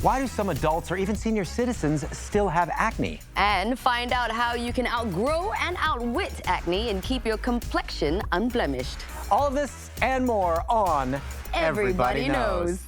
Why do some adults or even senior citizens still have acne? And find out how you can outgrow and outwit acne and keep your complexion unblemished. All of this and more on Everybody Knows.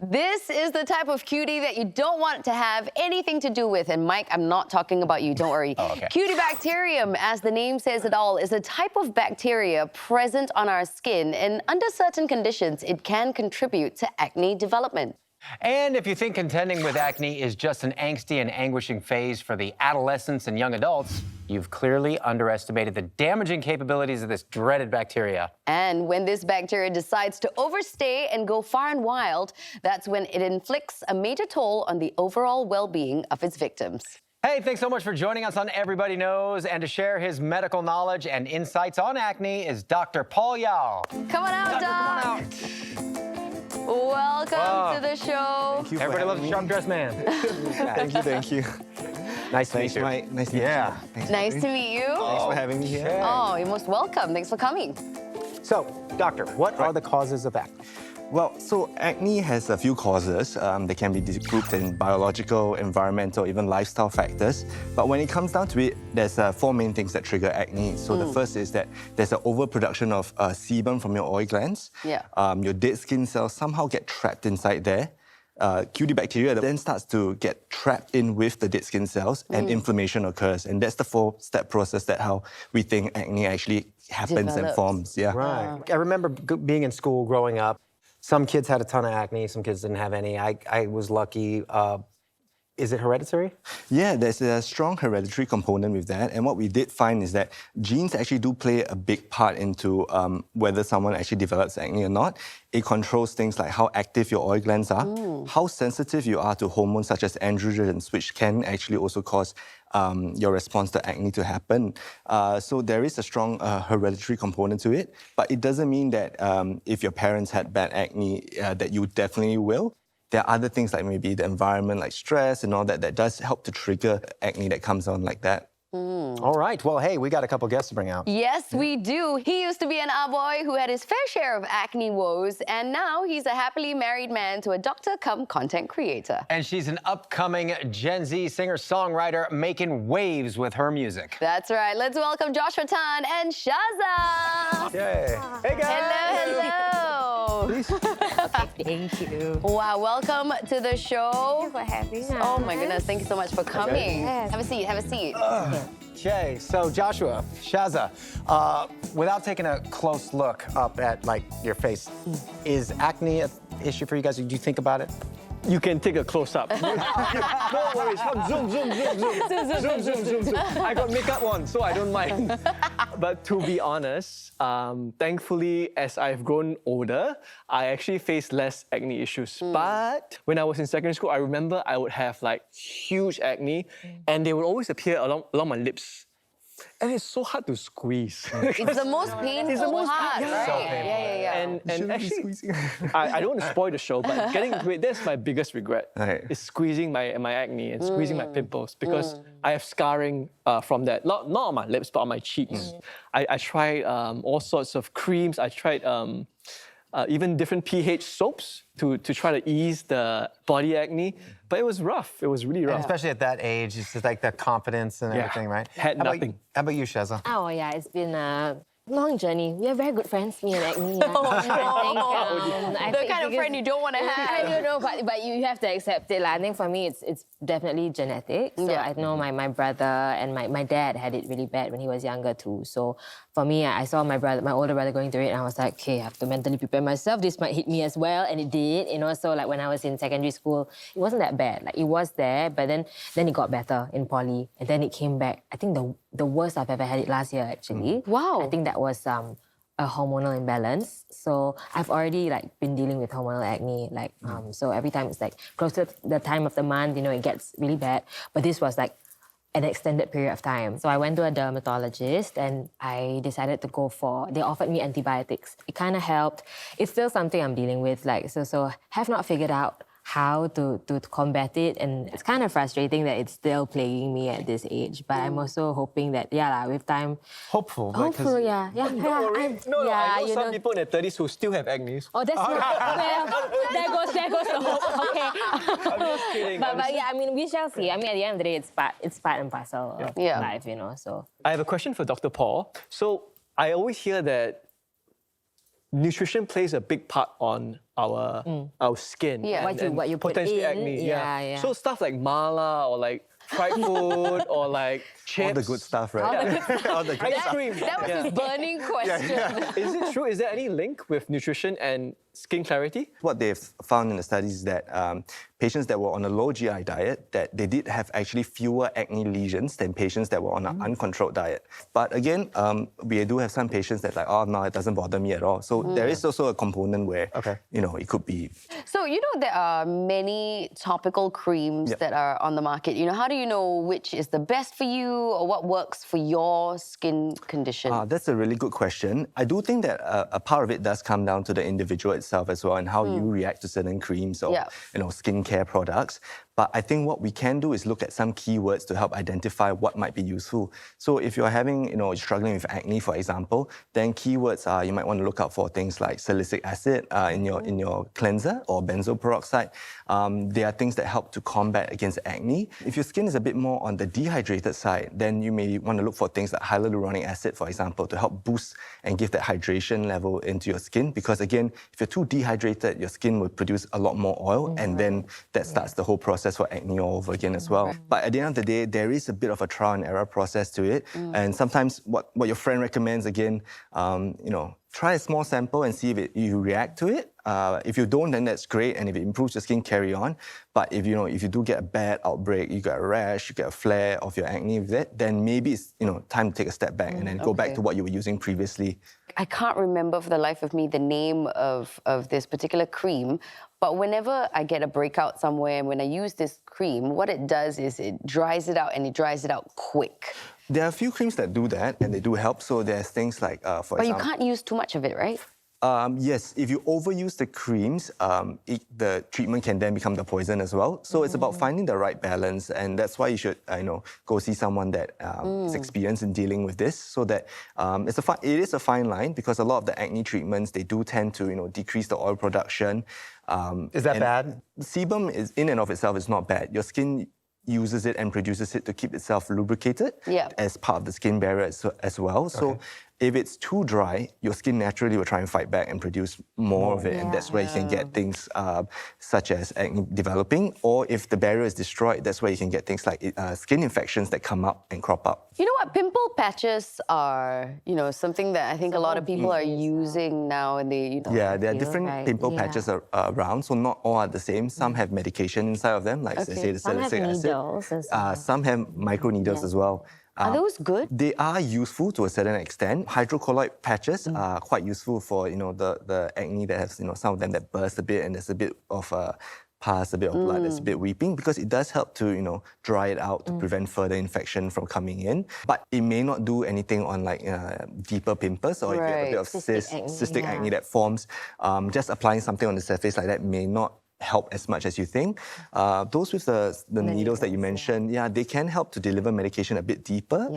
This is the type of cutie that you don't want to have anything to do with. And Mike, I'm not talking about you, don't worry. Okay. Cutibacterium, as the name says it all, is a type of bacteria present on our skin. And under certain conditions, it can contribute to acne development. And if you think contending with acne is just an angsty and anguishing phase for the adolescents and young adults, you've clearly underestimated the damaging capabilities of this dreaded bacteria. And when this bacteria decides to overstay and go far and wild, that's when it inflicts a major toll on the overall well-being of its victims. Hey, thanks so much for joining us on Everybody Knows. And to share his medical knowledge and insights on acne is Dr. Paul Yow. Come on out, Doc. Come on out. Welcome to the show. Thank you. Everybody loves a sharp-dressed man. Thank you. Nice to meet you. Mike. Nice to meet you. Nice to meet you. Thanks for having me here. Oh, you're most welcome. Thanks for coming. So, doctor, what are the causes of acne? Well, so acne has a few causes. They can be grouped in biological, environmental, even lifestyle factors. But when it comes down to it, there's four main things that trigger acne. So the first is that there's an overproduction of sebum from your oil glands. Yeah. Your dead skin cells somehow get trapped inside there. Cutibacteria then starts to get trapped in with the dead skin cells and inflammation occurs. And that's the four-step process that how we think acne actually happens and forms. Yeah. Right. I remember being in school growing up. Some kids had a ton of acne, some kids didn't have any. I was lucky. Is it hereditary? Yeah, there's a strong hereditary component with that. And what we did find is that genes actually do play a big part into whether someone actually develops acne or not. It controls things like how active your oil glands are, how sensitive you are to hormones such as androgens, which can actually also cause your response to acne to happen. So there is a strong hereditary component to it, but it doesn't mean that if your parents had bad acne, that you definitely will. There are other things like maybe the environment, like stress and all that, that does help to trigger acne that comes on like that. All right. Well, hey, we got a couple guests to bring out. Yes, we do. He used to be an boy who had his fair share of acne woes, and now he's a happily married man to a doctor-cum-content creator. And she's an upcoming Gen Z singer-songwriter making waves with her music. That's right. Let's welcome Joshua Tan and Shazza. Yay. Hey, guys. Hello. Thank you. Wow, welcome to the show. For having us. Oh my goodness, thank you so much for coming. Yes. Have a seat, have a seat. Okay, so Joshua, Shazza, without taking a close look up at like your face, is acne an issue for you guys? Do you think about it? You can take a close-up. No worries. Come, zoom, zoom, zoom, zoom. Zoom, zoom, zoom, zoom. I got makeup on, so I don't mind. But to be honest, thankfully, as I've grown older, I actually face less acne issues. But when I was in secondary school, I remember I would have like huge acne, and they would always appear along my lips. And it's so hard to squeeze. It's the most painful part, right? So painful. Yeah. And actually, I don't want to spoil the show, but getting into it, that's my biggest regret. Right. Is squeezing my acne and squeezing my pimples because I have scarring from that. Not on my lips, but on my cheeks. I tried all sorts of creams. I tried even different pH soaps to try to ease the body acne. But it was rough. It was really rough. Especially at that age, it's just like the confidence and everything, right? Had nothing. How about you, Shazza? Oh, yeah, it's been a long journey. We are very good friends, me and Acne. Yeah. I The think kind of because- friend you don't want to have. I don't know, but you have to accept it. I think for me, it's definitely genetic. So I know my brother and my dad had it really bad when he was younger too. So for me, I saw my older brother going through it, and I was like, okay, I have to mentally prepare myself. This might hit me as well, and it did. You know, so like when I was in secondary school, it wasn't that bad. Like it was there, but then it got better in poly, and then it came back. I think the worst I've ever had it last year actually. Wow. I think that was a hormonal imbalance. So I've already been dealing with hormonal acne. So every time it's close to the time of the month, it gets really bad. But this was an extended period of time. So I went to a dermatologist and I decided to they offered me antibiotics. It kind of helped. It's still something I'm dealing with. So have not figured out how to combat it, and it's kind of frustrating that it's still plaguing me at this age. But I'm also hoping that with time, Hopeful. like, 'cause- hopefully, yeah. Don't worry. No, I know some people in their 30s who still have acne. Oh, that's well, there goes the hope. Okay. I'm just kidding. But yeah, I mean, we shall see. I mean, at the end of the day, it's part and parcel of Yeah. life, So I have a question for Dr. Paul. So I always hear that nutrition plays a big part on our skin. Yeah. and What you put potentially in. acne. Yeah. So stuff like mala or like fried food or like chips. All the good stuff, right? All the good Ice cream. That was his burning question. Is it true? Is there any link with nutrition and skin clarity? What they've found in the studies is that patients that were on a low GI diet, that they did have actually fewer acne lesions than patients that were on an uncontrolled diet. But again, we do have some patients that like, no, it doesn't bother me at all. So there is also a component where, it could be. So, there are many topical creams that are on the market. How do you know which is the best for you or what works for your skin condition? That's a really good question. I do think that a part of it does come down to the individual itself as well and how you react to certain creams or skincare products. But I think what we can do is look at some keywords to help identify what might be useful. So if you're struggling with acne, for example, then keywords are, you might want to look out for things like salicylic acid in your cleanser or benzoyl peroxide. They are things that help to combat against acne. If your skin is a bit more on the dehydrated side, then you may want to look for things like hyaluronic acid, for example, to help boost and give that hydration level into your skin. Because again, if you're too dehydrated, your skin will produce a lot more oil, and then that starts the whole process for acne all over again as well. But at the end of the day, there is a bit of a trial and error process to it. And sometimes what your friend recommends, again, try a small sample and see if you react to it. If you don't, then that's great. And if it improves your skin, carry on. But if you do get a bad outbreak, you get a rash, you get a flare of your acne with it, then maybe it's time to take a step back and then go back to what you were using previously. I can't remember for the life of me the name of this particular cream, but whenever I get a breakout somewhere and when I use this cream, what it does is it dries it out, and it dries it out quick. There are a few creams that do that, and they do help. So there's things like, for example... But you can't use too much of it, right? Yes, if you overuse the creams, the treatment can then become the poison as well. So it's about finding the right balance, and that's why you should, go see someone that is experienced in dealing with this. So that it is a fine line, because a lot of the acne treatments, they do tend to decrease the oil production. Is that bad? Sebum is in and of itself is not bad. Your skin uses it and produces it to keep itself lubricated as part of the skin barrier as well. So if it's too dry, your skin naturally will try and fight back and produce more of it, and that's where you can get things such as acne developing. Or if the barrier is destroyed, that's where you can get things like skin infections that come up and crop up. You know what? Pimple patches are, something that I think a lot of people are using now, and they, Yeah, there are different pimple patches around, so not all are the same. Some have medication inside of them, like say the salicylic acid. Some have microneedles as well. Are those good? They are useful to a certain extent. Hydrocolloid patches are quite useful for the acne that has some of them that burst a bit and there's a bit of pus, a bit of blood, there's a bit weeping, because it does help to dry it out to prevent further infection from coming in. But it may not do anything on like deeper pimples, or if you have a bit of cystic acne that forms. Just applying something on the surface like that may not help as much as you think. Those with the needles that you mentioned, they can help to deliver medication a bit deeper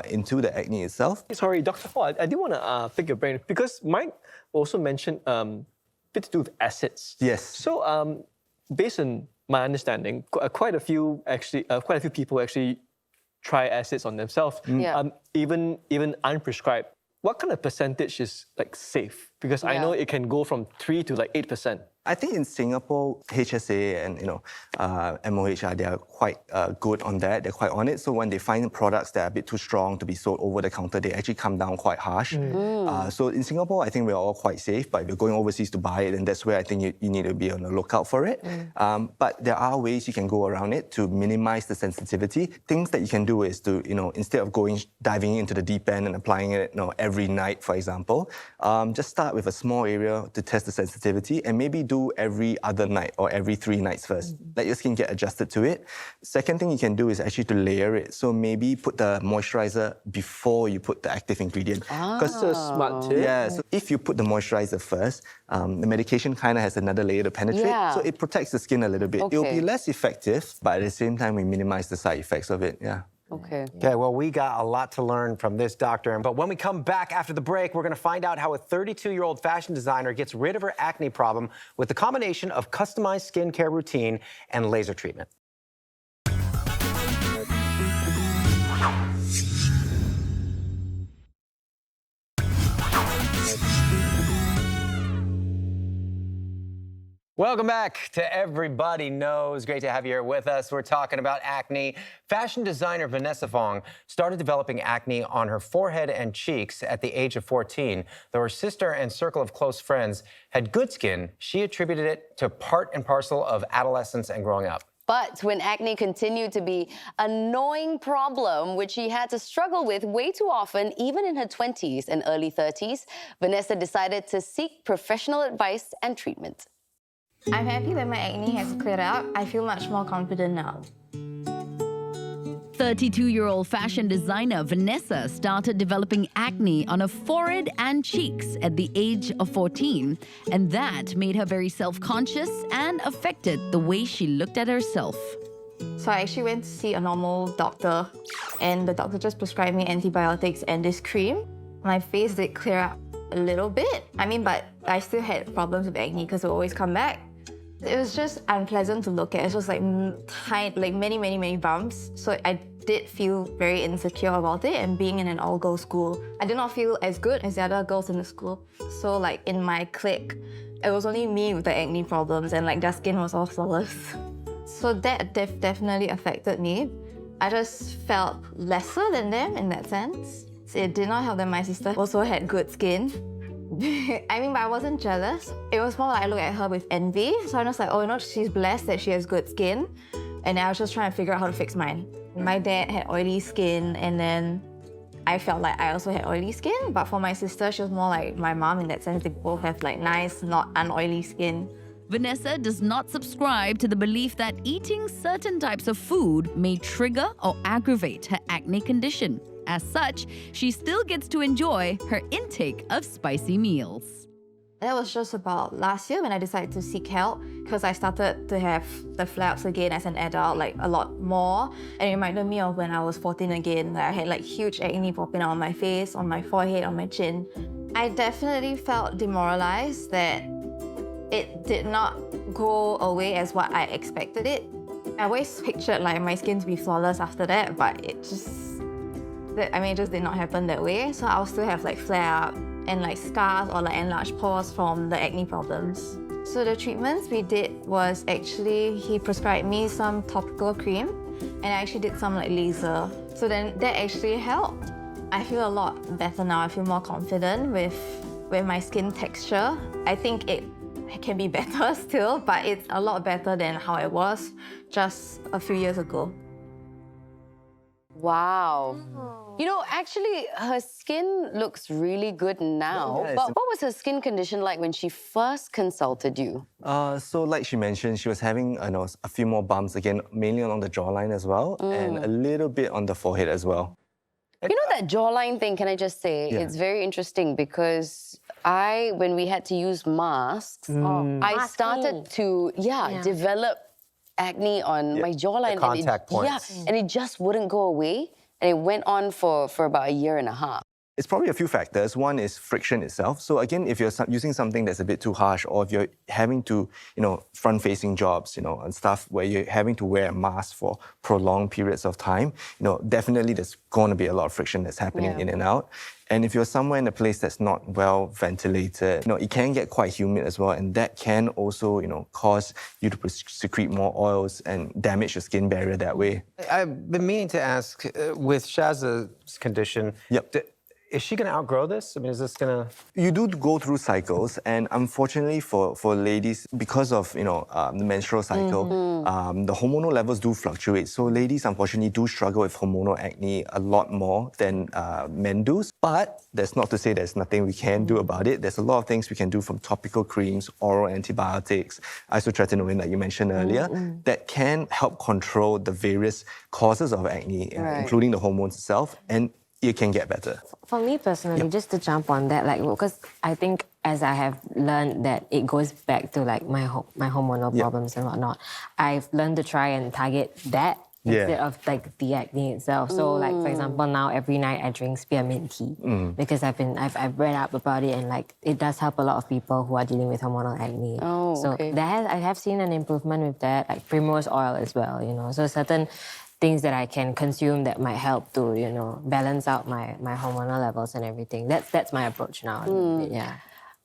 into the acne itself. Sorry, Dr. Paul, I do want to pick your brain, because Mike also mentioned a bit to do with acids. Yes. So based on my understanding, quite a few people actually try acids on themselves, even unprescribed. What kind of percentage is like safe? Because I know it can go from 3 to like 8%. I think in Singapore, HSA and MOH, they are quite good on that. They're quite on it. So when they find products that are a bit too strong to be sold over the counter, they actually come down quite harsh. So in Singapore, I think we're all quite safe. But if you're going overseas to buy it, then that's where I think you need to be on the lookout for it. But there are ways you can go around it to minimize the sensitivity. Things that you can do is to, instead of diving into the deep end and applying it every night, for example, just start with a small area to test the sensitivity, and maybe do do every other night or every 3 nights first. Let your skin get adjusted to it. Second thing you can do is actually to layer it. So maybe put the moisturizer before you put the active ingredient. That's a smart tip. Yeah, so if you put the moisturizer first, the medication kind of has another layer to penetrate, Yeah. so it protects the skin a little bit. It'll Okay. be less effective, but at the same time, we minimize the side effects of it, yeah. Okay. Okay, well, we got a lot to learn from this doctor. But when we come back after the break, we're going to find out how a 32-year-old fashion designer gets rid of her acne problem with the combination of customized skincare routine and laser treatment. Welcome back to Everybody Knows. Great to have you here with us. We're talking about acne. Fashion designer Vanessa Fong started developing acne on her forehead and cheeks at the age of 14. Though her sister and circle of close friends had good skin, she attributed it to part and parcel of adolescence and growing up. But when acne continued to be an annoying problem, which she had to struggle with way too often, even in her 20s and early 30s, Vanessa decided to seek professional advice and treatment. I'm happy that my acne has cleared up. I feel much more confident now. 32-year-old fashion designer Vanessa started developing acne on her forehead and cheeks at the age of 14, and that made her very self-conscious and affected the way she looked at herself. So I actually went to see a normal doctor, and the doctor just prescribed me antibiotics and this cream. My face did clear up a little bit. But I still had problems with acne because it would always come back. It was just unpleasant to look at. It was like many bumps. So I did feel very insecure about it, and being in an all-girls school, I did not feel as good as the other girls in the school. So like in my clique, it was only me with the acne problems, and like their skin was all flawless. So that definitely affected me. I just felt lesser than them in that sense. It did not help that my sister also had good skin. But I wasn't jealous. It was more like I look at her with envy. So I'm just like, oh, she's blessed that she has good skin. And I was just trying to figure out how to fix mine. My dad had oily skin, and then I felt like I also had oily skin. But for my sister, she was more like my mom in that sense. They both have like nice, not unoily skin. Vanessa does not subscribe to the belief that eating certain types of food may trigger or aggravate her acne condition. As such, she still gets to enjoy her intake of spicy meals. That was just about last year when I decided to seek help, because I started to have the flare-ups again as an adult, like a lot more. And it reminded me of when I was 14 again. I had like huge acne popping out on my face, on my forehead, on my chin. I definitely felt demoralized that it did not go away as what I expected it. I always pictured like my skin to be flawless after that, but it just did not happen that way. So I'll still have like flare-up and like scars or like enlarged pores from the acne problems. So the treatments we did was actually, he prescribed me some topical cream, and I actually did some like laser. So then that actually helped. I feel a lot better now. I feel more confident with my skin texture. I think it can be better still, but it's a lot better than how it was just a few years ago. Wow. Actually, her skin looks really good now. Yeah, but what was her skin condition like when she first consulted you? So like she mentioned, she was having a few more bumps again, mainly along the jawline as well, and a little bit on the forehead as well. That jawline thing, can I just say, it's very interesting because when we had to use masks, I started to, develop acne on my jawline. The contact points. And it just wouldn't go away. And it went on for about a year and a half. It's probably a few factors. One is friction itself. So again, if you're using something that's a bit too harsh, or if you're having to, front-facing jobs, and stuff where you're having to wear a mask for prolonged periods of time, definitely there's going to be a lot of friction that's happening in and out. And if you're somewhere in a place that's not well ventilated, it can get quite humid as well, and that can also, cause you to secrete more oils and damage your skin barrier that way. I've been meaning to ask, with Shazza's condition, is she going to outgrow this? I mean, is this going to... You do go through cycles, and unfortunately for ladies, because of the menstrual cycle, the hormonal levels do fluctuate. So ladies, unfortunately, do struggle with hormonal acne a lot more than men do. But that's not to say there's nothing we can do about it. There's a lot of things we can do, from topical creams, oral antibiotics, isotretinoin, like you mentioned earlier, that can help control the various causes of acne, including the hormones itself, and it can get better. For me personally, just to jump on that, like, because I think as I have learned that it goes back to like my hormonal problems and whatnot, I've learned to try and target that instead of like the acne itself. So like, for example, now every night I drink spearmint tea because I've read up about it, and like it does help a lot of people who are dealing with hormonal acne. I have seen an improvement with that, like primrose oil as well, So certain things that I can consume that might help to, balance out my hormonal levels and everything. That's my approach now. Yeah.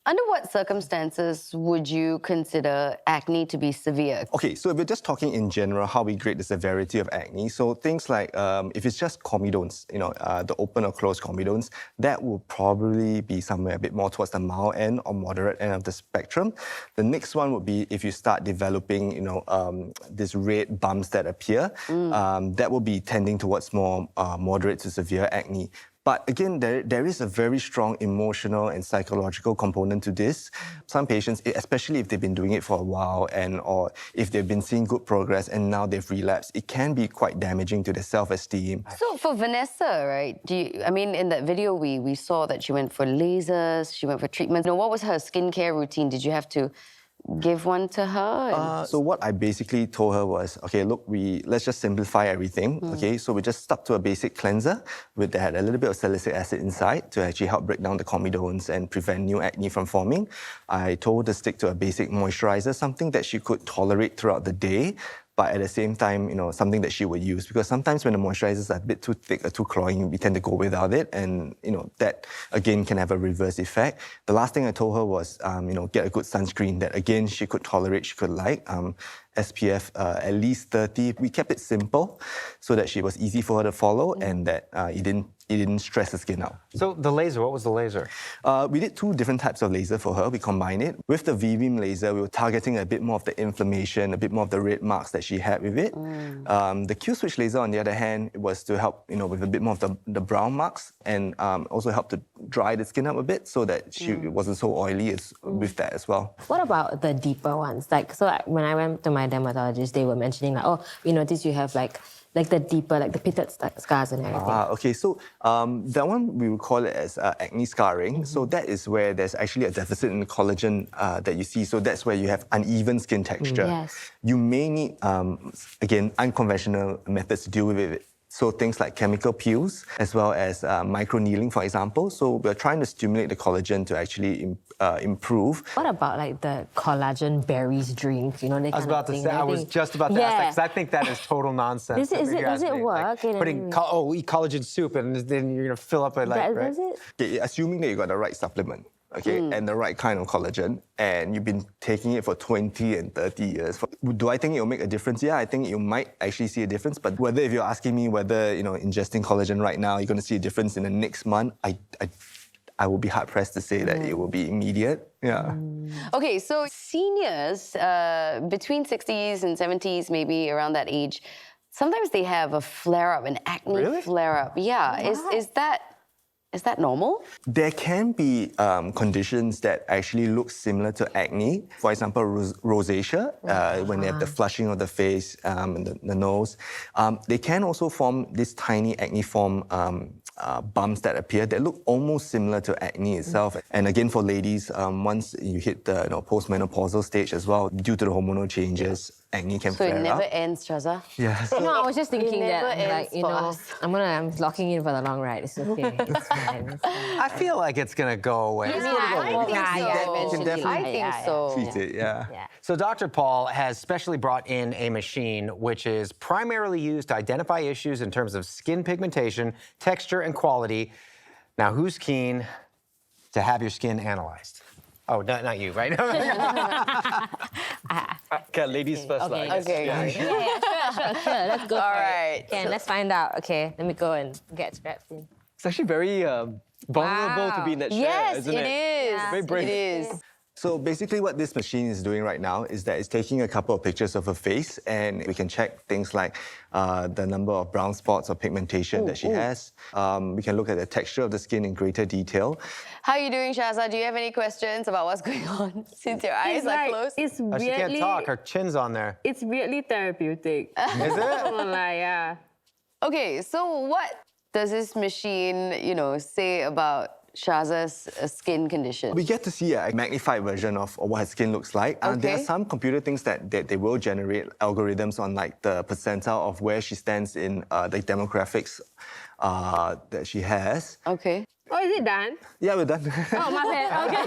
Under what circumstances would you consider acne to be severe? Okay, so if we're just talking in general, how we grade the severity of acne, so things like if it's just comedones, the open or closed comedones, that will probably be somewhere a bit more towards the mild end or moderate end of the spectrum. The next one would be if you start developing, these red bumps that appear, that will be tending towards more moderate to severe acne. But again, there is a very strong emotional and psychological component to this. Some patients, especially if they've been doing it for a while or if they've been seeing good progress and now they've relapsed, it can be quite damaging to their self-esteem. So for Vanessa, right, in that video we saw that she went for lasers, she went for treatments. What was her skincare routine? Did you have to give one to her? So what I basically told her was, okay, look, let's just simplify everything, okay? So we just stuck to a basic cleanser that had a little bit of salicylic acid inside to actually help break down the comedones and prevent new acne from forming. I told her to stick to a basic moisturizer, something that she could tolerate throughout the day, but at the same time, something that she would use. Because sometimes when the moisturizers are a bit too thick or too cloying, we tend to go without it. And, that, again, can have a reverse effect. The last thing I told her was, get a good sunscreen that, again, she could tolerate, she could like. SPF at least 30. We kept it simple so that she was easy for her to follow and that it didn't stress the skin out. So the laser, what was the laser? We did 2 different types of laser for her. We combined it. With the V-beam laser, we were targeting a bit more of the inflammation, a bit more of the red marks that she had with it. The Q-switch laser, on the other hand, was to help with a bit more of the brown marks and also help to dry the skin up a bit so that it wasn't so oily with that as well. What about the deeper ones? When I went to my dermatologist, they were mentioning we noticed you have like the deeper, like the pitted scars and everything. Okay. So that one, we would call it as acne scarring. So that is where there's actually a deficit in the collagen that you see. So that's where you have uneven skin texture. Yes. You may need, again, unconventional methods to deal with it. So things like chemical peels, as well as micro-needling, for example. So we're trying to stimulate the collagen to actually improve. What about like the collagen berries drink? I was just about to ask that, because I think that is total nonsense. Does it work? Like putting eat collagen soup and then you're gonna fill up it like. Does it? Okay, assuming that you got the right supplement. Okay, and the right kind of collagen, and you've been taking it for 20 and 30 years. Do I think it'll make a difference? Yeah, I think you might actually see a difference, but if you're asking me whether, ingesting collagen right now, you're going to see a difference in the next month, I will be hard-pressed to say that it will be immediate. Yeah. Okay, so seniors between 60s and 70s, maybe around that age, sometimes they have a flare-up, an acne flare-up. Yeah, is that normal? There can be conditions that actually look similar to acne. For example, rosacea, when they have the flushing of the face and the nose. They can also form this tiny acne-form bumps that appear that look almost similar to acne itself. And again, for ladies, once you hit the postmenopausal stage as well, due to the hormonal changes, acne can flare up. So it never ends, Shazza? Yeah. I was just thinking that, I'm locking in for the long ride. It's okay. It's fine. I feel like it's gonna go away. I think so. Treat it, yeah. So Dr. Paul has specially brought in a machine which is primarily used to identify issues in terms of skin pigmentation, texture, and quality. Now, who's keen to have your skin analyzed? Oh, not you, right? Okay, ladies first. Okay. Okay. Sure. Let's go. All for right. it. Okay, let's find out. Okay, let me go and get strapped in. It's actually very vulnerable to be in that chair, Yes, isn't it is. Very brave. It is. So basically what this machine is doing right now is that it's taking a couple of pictures of her face and we can check things like the number of brown spots or pigmentation that she has. We can look at the texture of the skin in greater detail. How are you doing, Shazza? Do you have any questions about what's going on since your eyes are closed? It's Oh, she can't weirdly, talk. Her chin's on there. it's weirdly therapeutic. Is it? Yeah. Okay, so what does this machine, say about Shazza's skin condition? We get to see a magnified version of what her skin looks like. There are Okay. some computer things that they will generate algorithms on like the percentile of where she stands in the demographics that she has. Okay. Oh, is it done? Yeah, we're done. Oh, my bad. Okay.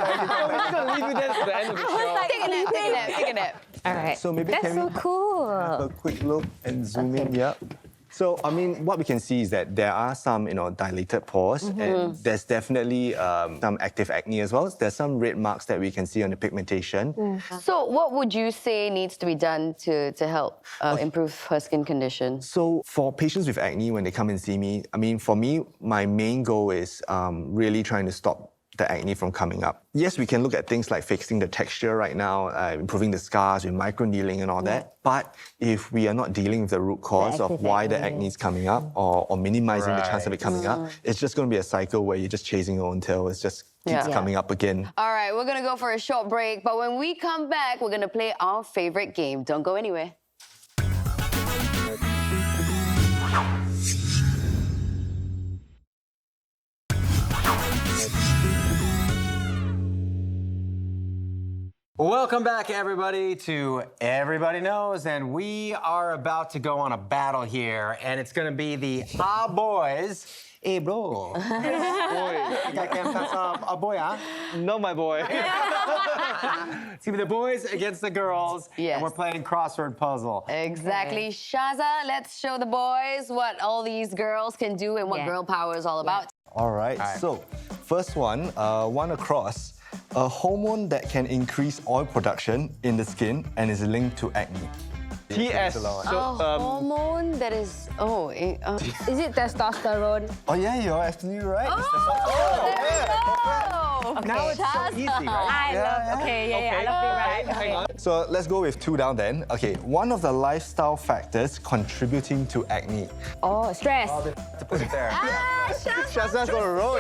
We're just gonna leave you there at the end of the show. Take a nap, take a nap, take a nap. All right. So maybe That's can so we cool. have a quick look and zoom in? Yeah. So, I mean, what we can see is that there are some, dilated pores, and there's definitely some active acne as well. There's some red marks that we can see on the pigmentation. So what would you say needs to be done to help improve her skin condition? So, for patients with acne, when they come and see me, I mean, for me, my main goal is really trying to stop the acne from coming up. Yes, we can look at things like fixing the texture right now, improving the scars with microneedling and all that. But if we are not dealing with the root cause of why the acne is coming up or minimizing the chance of it coming up, it's just going to be a cycle where you're just chasing your own tail. It just keeps coming up again. All right, we're gonna go for a short break, but when we come back, we're gonna play our favorite game. Don't go anywhere. Welcome back, everybody, to Everybody Knows, and we are about to go on a battle here, and it's going to be the boys. Hey, bro. Boy, Boy, huh? not my boy. It's going to be the boys against the girls, Yes. and we're playing crossword puzzle. Exactly. Shazza, let's show the boys what all these girls can do and what Yeah. girl power is all about. All right, so first one across. A hormone that can increase oil production in the skin and is linked to acne. TS. A So, hormone that is, Is it testosterone? Oh yeah, you're absolutely right. It's the Now it's so easy, right? I love. Okay, yeah, I love being right. hang on. So let's go with 2 down then. Okay, one of the lifestyle factors contributing to acne. Oh, stress. To put it there. Shazza's on a roll.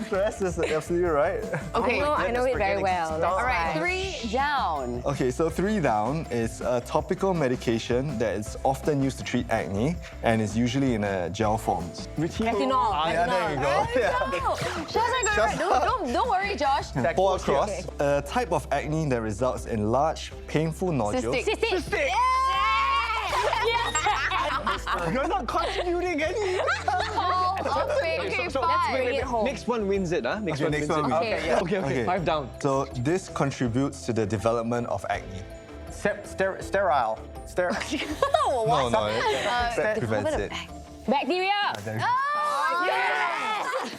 Stress is absolutely right. Okay, I know it very well. all right, 3 down. Okay, so 3 down is a topical medication that is often used to treat acne and is usually in a gel form. Retinol. Yeah, there you go. Shazza got it right. Don't worry, Josh. 4 across, a type of acne that results in large, painful nodules. Cystic. You're not contributing any. Okay, So, 5. wait. Next one wins it, huh? Next one next wins one it. wins it. Okay, Okay. 5 down. So this contributes to the development of acne. Sterile. No, that prevents it. Bacteria.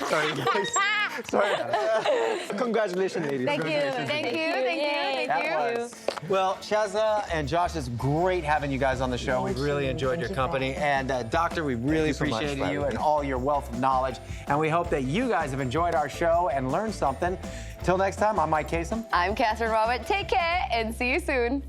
Sorry, guys. Sorry. Congratulations, ladies. Thank you. Well, Shazza and Josh, it's great having you guys on the show. We've really enjoyed your company. And Doctor, we really you so much appreciated for you having and me. all your wealth of knowledge. And we hope that you guys have enjoyed our show and learned something. Till next time, I'm Mike Kasem. I'm Catherine Robert. Take care and see you soon.